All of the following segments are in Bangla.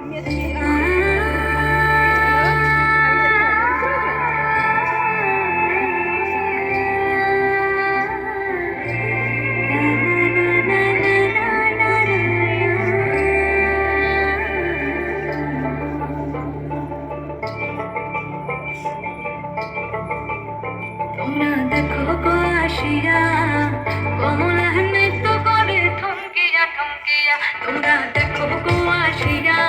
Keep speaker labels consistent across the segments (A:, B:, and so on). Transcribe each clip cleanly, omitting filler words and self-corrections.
A: তোমরা দেখো গো আসিয়া কমলা নৃত্য করে থমকিয়া থমকিয়া। তোমরা দেখো গো আসিয়া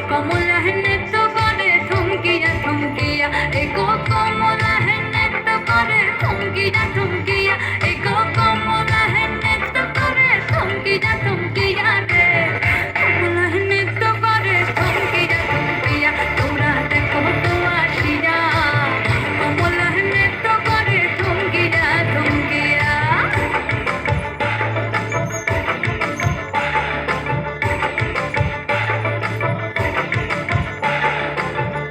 A: কমলা নৃত্য করে থমকিয়া থমকিয়া। এগো কমলা নৃত্য করে থমকিয়া থমকিয়া। এগো কমলা নৃত্য করে থমকিয়া থমকিয়া রে। কমলা নৃত্য করে থমকিয়া থমকিয়া। তোমরা দেখো গো আসিয়া কমলা নৃত্য করে থমকিয়া থমকিয়া।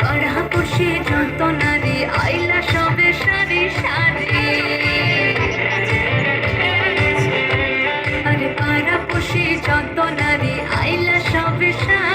A: পাড়াপড়শি যত নারী আইলা সবে সারি সারি। আরে পাড়াপড়শি যত নারী আইলা সবে সারি।